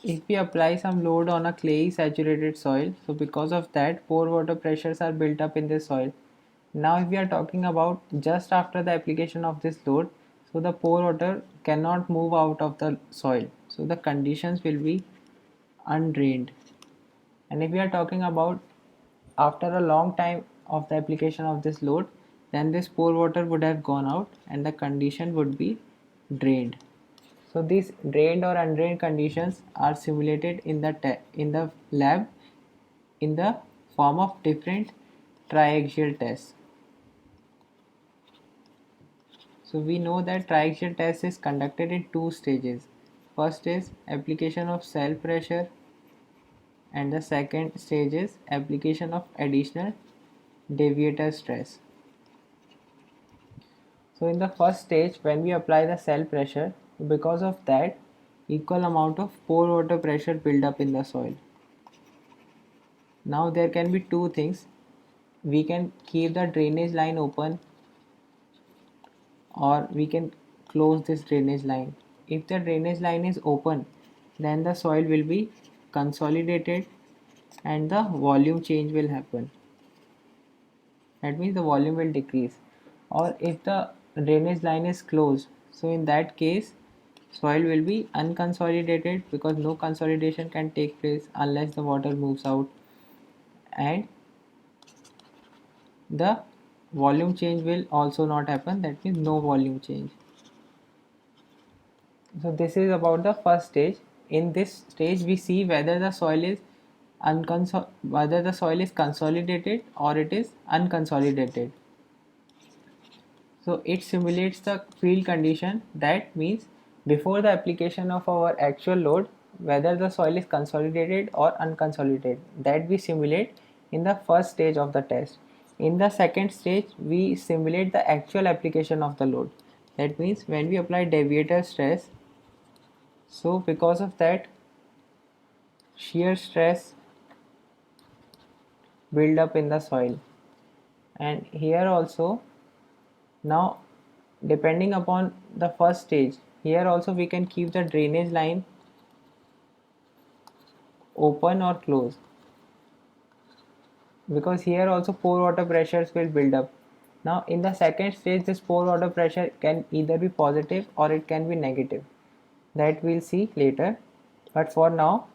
If we apply some load on a clayey saturated soil, so because of that pore water pressures are built up in the soil. Now if we are talking about just after the application of this load, so the pore water cannot move out of the soil, so the conditions will be undrained. And if we are talking about after a long time of the application of this load, then this pore water would have gone out and the condition would be drained. So these drained or undrained conditions are simulated in the lab in the form of different triaxial tests. So we know that triaxial test is conducted in two stages. First is application of cell pressure and the second stage is application of additional deviator stress. So in the first stage, when we apply the cell pressure, because of that equal amount of pore water pressure build up in the soil. Now there can be two things. We can keep the drainage line open or we can close this drainage line. If the drainage line is open, then the soil will be consolidated and the volume change will happen. That means the volume will decrease. Or if the drainage line is closed, so in that case soil will be unconsolidated because no consolidation can take place unless the water moves out, and the volume change will also not happen, that means no volume change. So this is about the first stage. In this stage we see whether the soil is whether the soil is consolidated or it is unconsolidated. So it simulates the field condition, that means before the application of our actual load whether the soil is consolidated or unconsolidated, that we simulate in the first stage of the test. In the second stage we simulate the actual application of the load, that means when we apply deviator stress, so because of that shear stress build up in the soil. And here also, now depending upon the first stage, here also we can keep the drainage line open or closed, because here also pore water pressures will build up. Now in the second stage this pore water pressure can either be positive or it can be negative, that we'll see later. But for now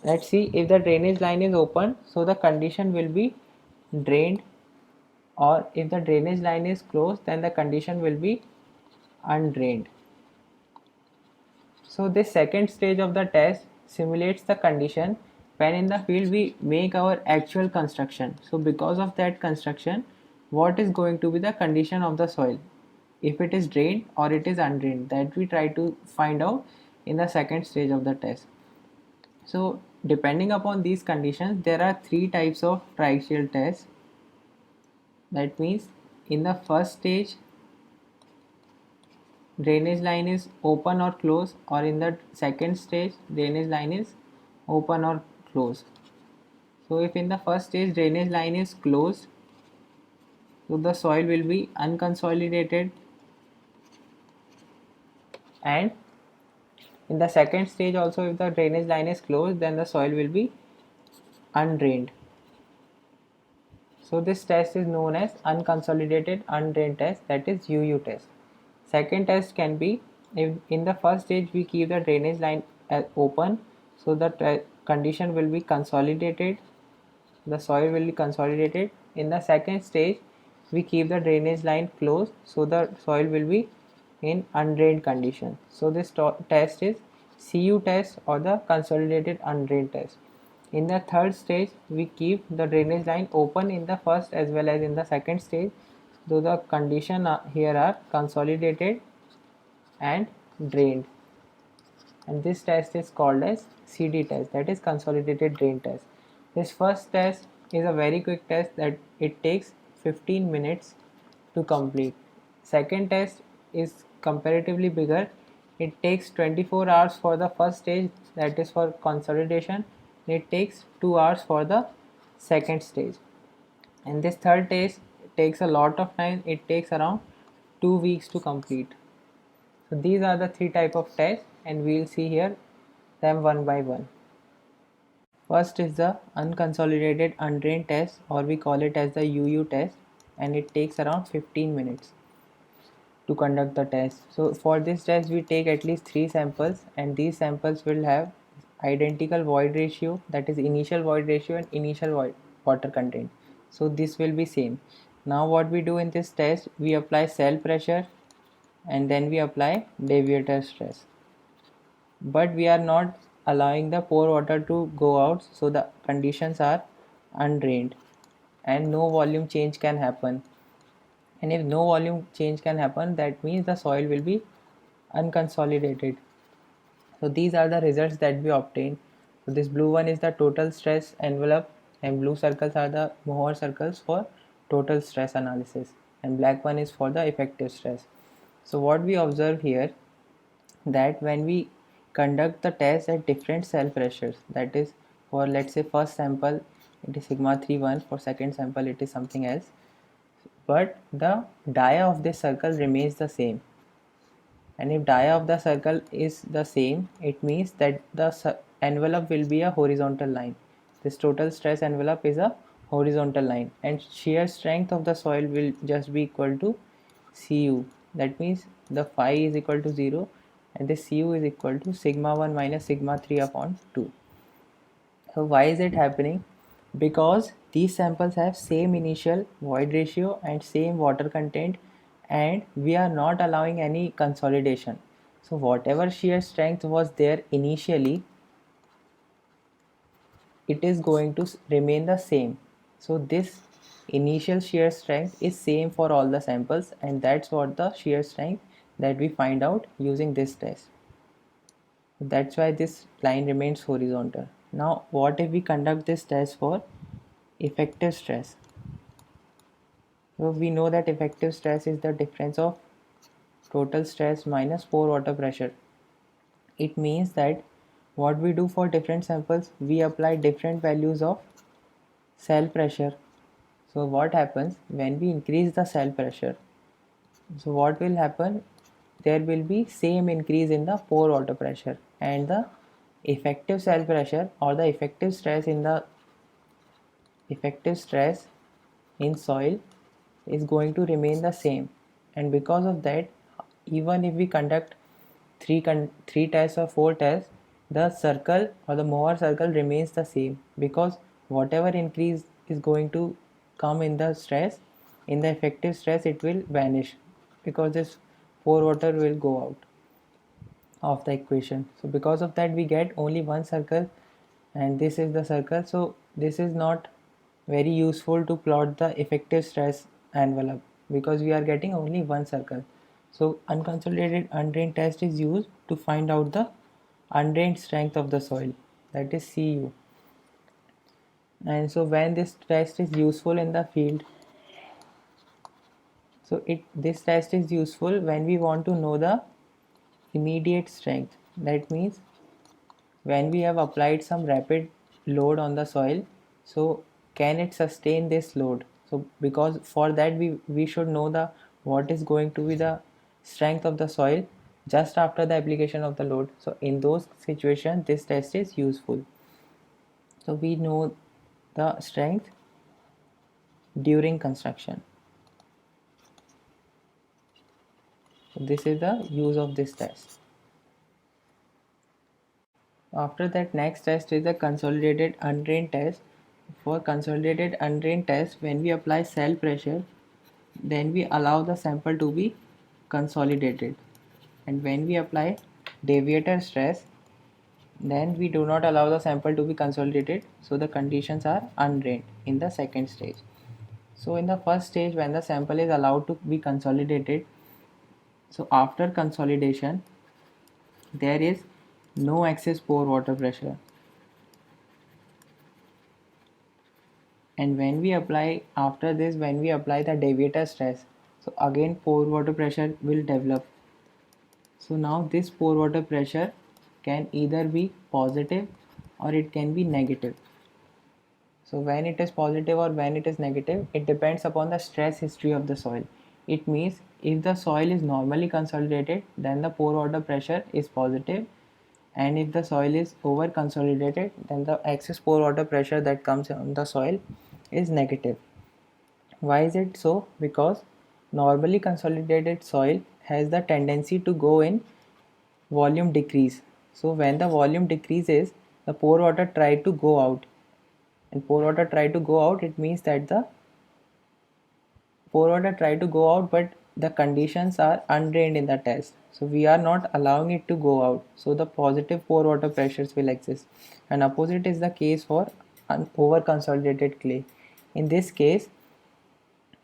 let's see if the drainage line is open, so the condition will be drained, or if the drainage line is closed then the condition will be undrained. So this second stage of the test simulates the condition when in the field we make our actual construction. So because of that construction, what is going to be the condition of the soil, if it is drained or it is undrained, that we try to find out in the second stage of the test. So depending upon these conditions there are three types of triaxial tests. That means in the first stage drainage line is open or closed, or in the second stage drainage line is open or closed. So if in the first stage drainage line is closed, so the soil will be unconsolidated, and in the second stage also if the drainage line is closed then the soil will be undrained. So this test is known as unconsolidated undrained test, that is UU test. Second test can be if in the first stage we keep the drainage line open, so the condition will be consolidated, the soil will be consolidated. In the second stage we keep the drainage line closed, so the soil will be in undrained condition. So this test is CU test or the consolidated undrained test. In the third stage we keep the drainage line open in the first as well as in the second stage, though the condition here are consolidated and drained, and this test is called as CD test, that is consolidated drain test. This first test is a very quick test that it takes 15 minutes to complete. Second test is comparatively bigger, it takes 24 hours for the first stage, that is for consolidation, and it takes 2 hours for the second stage. And this third test takes a lot of time, it takes around 2 weeks to complete. So these are the three type of tests, and we will see here them one by one. First is the unconsolidated undrained test, or we call it as the UU test, and it takes around 15 minutes to conduct the test. So for this test we take at least 3 samples, and these samples will have identical void ratio, that is initial void ratio and initial water content. So this will be same. Now what we do in this test, we apply cell pressure and then we apply deviator stress, but we are not allowing the pore water to go out, so the conditions are undrained and no volume change can happen. And if no volume change can happen, that means the soil will be unconsolidated. So these are the results that we obtain. So this blue one is the total stress envelope, and blue circles are the Mohr circles for total stress analysis, and black one is for the effective stress. So what we observe here, that when we conduct the test at different cell pressures, that is for let's say first sample it is sigma 31, for second sample it is something else, but the dia of this circle remains the same. And if dia of the circle is the same, it means that the envelope will be a horizontal line. This total stress envelope is a horizontal line, and shear strength of the soil will just be equal to Cu. That means the phi is equal to 0, and this Cu is equal to sigma 1 minus sigma 3 upon 2. So why is it happening? Because these samples have same initial void ratio and same water content, and we are not allowing any consolidation. So whatever shear strength was there initially, it is going to remain the same. So this initial shear strength is same for all the samples, and that's what the shear strength that we find out using this test. That's why this line remains horizontal. Now what if we conduct this test for effective stress? So we know that effective stress is the difference of total stress minus pore water pressure. It means that what we do for different samples, we apply different values of cell pressure. So what happens when we increase the cell pressure? So what will happen? There will be same increase in the pore water pressure, and the effective cell pressure or the effective stress in soil is going to remain the same. And because of that, even if we conduct three tests or 4 tests, the circle or the Mohr circle remains the same, because whatever increase is going to come in the stress, in the effective stress, it will vanish, because this pore water will go out of the equation. So because of that we get only one circle, and this is the circle. So this is not very useful to plot the effective stress envelope, because we are getting only one circle. So unconsolidated undrained test is used to find out the undrained strength of the soil, that is Cu. And so when this test is useful in the field, so this test is useful when we want to know the immediate strength. That means when we have applied some rapid load on the soil, so can it sustain this load? So because for that we should know the what is going to be the strength of the soil just after the application of the load. So in those situations this test is useful. So we know the strength during construction. So this is the use of this test. After that, next test is the consolidated undrained test. For consolidated undrained test, when we apply cell pressure, then we allow the sample to be consolidated, and when we apply deviator stress, then we do not allow the sample to be consolidated, so the conditions are undrained in the second stage. So in the first stage, when the sample is allowed to be consolidated, so after consolidation there is no excess pore water pressure, and when we apply after this, when we apply the deviator stress, so again pore water pressure will develop. So now this pore water pressure can either be positive or it can be negative. So when it is positive or when it is negative, it depends upon the stress history of the soil. It means if the soil is normally consolidated, then the pore water pressure is positive, and if the soil is over consolidated, then the excess pore water pressure that comes on the soil is negative. Why is it so? Because normally consolidated soil has the tendency to go in volume decrease. So when the volume decreases, the pore water try to go out, and pore water try to go out, it means that the pore water try to go out, but the conditions are undrained in the test, so we are not allowing it to go out, so the positive pore water pressures will exist. And opposite is the case for an over consolidated clay. In this case,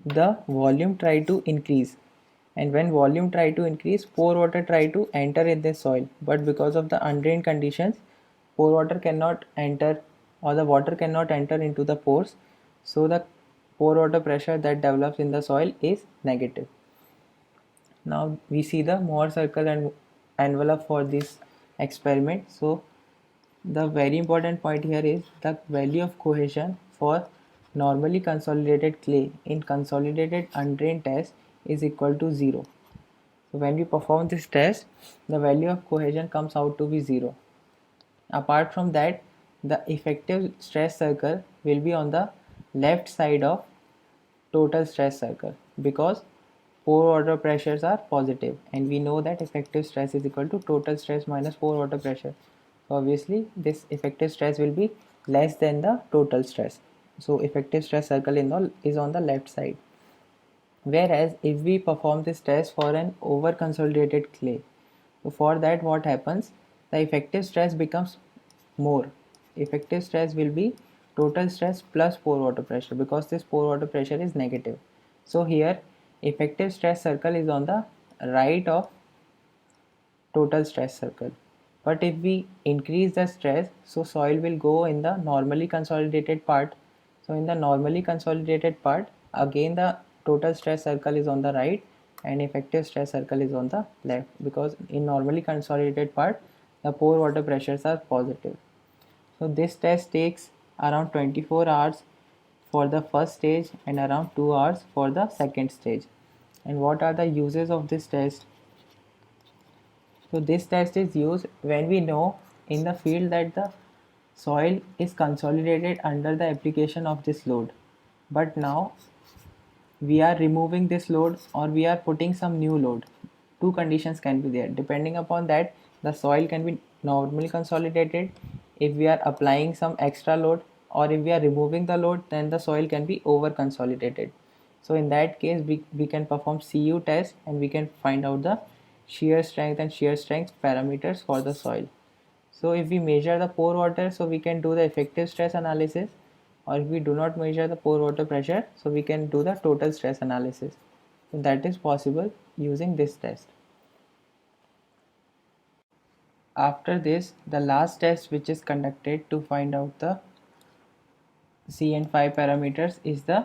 the volume try to increase, and when volume try to increase, pore water try to enter in the soil, but because of the undrained conditions, pore water cannot enter, or the water cannot enter into the pores, so the pore water pressure that develops in the soil is negative. Now we see the Mohr circle and envelope for this experiment. So the very important point here is the value of cohesion for normally consolidated clay in consolidated undrained test is equal to 0. So when we perform this test, the value of cohesion comes out to be 0. Apart from that, the effective stress circle will be on the left side of total stress circle, because pore water pressures are positive, and we know that effective stress is equal to total stress minus pore water pressure. So obviously this effective stress will be less than the total stress. So effective stress circle is on the left side. Whereas if we perform this test for an over consolidated clay, so for that what happens, the effective stress becomes more. Effective stress will be total stress plus pore water pressure, because this pore water pressure is negative. So here effective stress circle is on the right of total stress circle. But if we increase the stress, so soil will go in the normally consolidated part. So in the normally consolidated part, again the total stress circle is on the right and effective stress circle is on the left, because in normally consolidated part the pore water pressures are positive. So this test takes around 24 hours for the first stage and around 2 hours for the second stage. And what are the uses of this test? So this test is used when we know in the field that the soil is consolidated under the application of this load, but now we are removing this load or we are putting some new load. Two conditions can be there. Depending upon that, the soil can be normally consolidated. If we are applying some extra load, or if we are removing the load, then the soil can be over consolidated. So in that case, we can perform CU test and we can find out the shear strength and shear strength parameters for the soil. So if we measure the pore water, so we can do the effective stress analysis, or if we do not measure the pore water pressure, so we can do the total stress analysis. So that is possible using this test. After this, the last test which is conducted to find out the CN5 parameters is the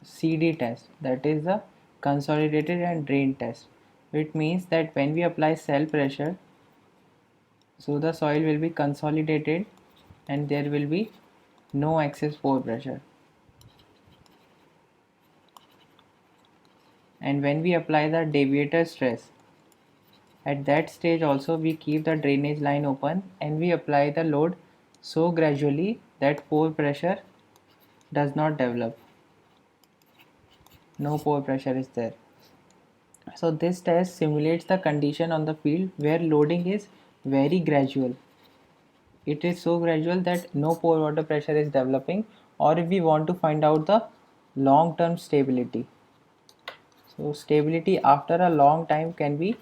CD test, that is the consolidated and drain test. It means that when we apply cell pressure, so the soil will be consolidated and there will be no excess pore pressure. And when we apply the deviator stress, at that stage also we keep the drainage line open and we apply the load so gradually that pore pressure does not develop. No pore pressure is there. So this test simulates the condition on the field where loading is very gradual. It is so gradual that no pore water pressure is developing, or if we want to find out the long term stability. So stability after a long time can be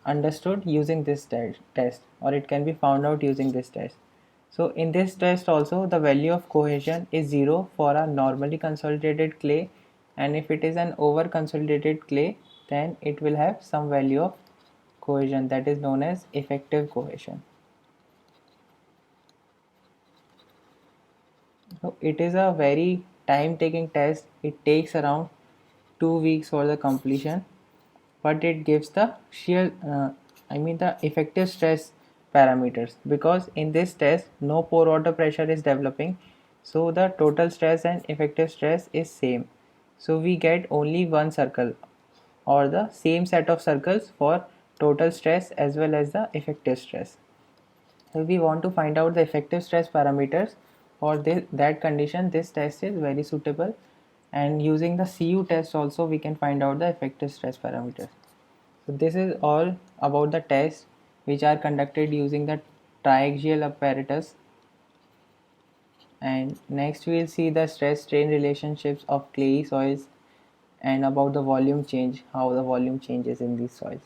understood using this test, or it can be found out using this test. So in this test also the value of cohesion is 0 for a normally consolidated clay, and if it is an over consolidated clay, then it will have some value of cohesion that is known as effective cohesion. So it is a very time taking test. It takes around 2 weeks for the completion, but it gives the the effective stress parameters, because in this test no pore water pressure is developing, so the total stress and effective stress is same. So we get only one circle or the same set of circles for total stress as well as the effective stress. If we want to find out the effective stress parameters for that condition, this test is very suitable, and using the CU test also we can find out the effective stress parameters. So this is all about the tests which are conducted using the triaxial apparatus, and next we will see the stress strain relationships of clayey soils and about the volume change, how the volume changes in these soils.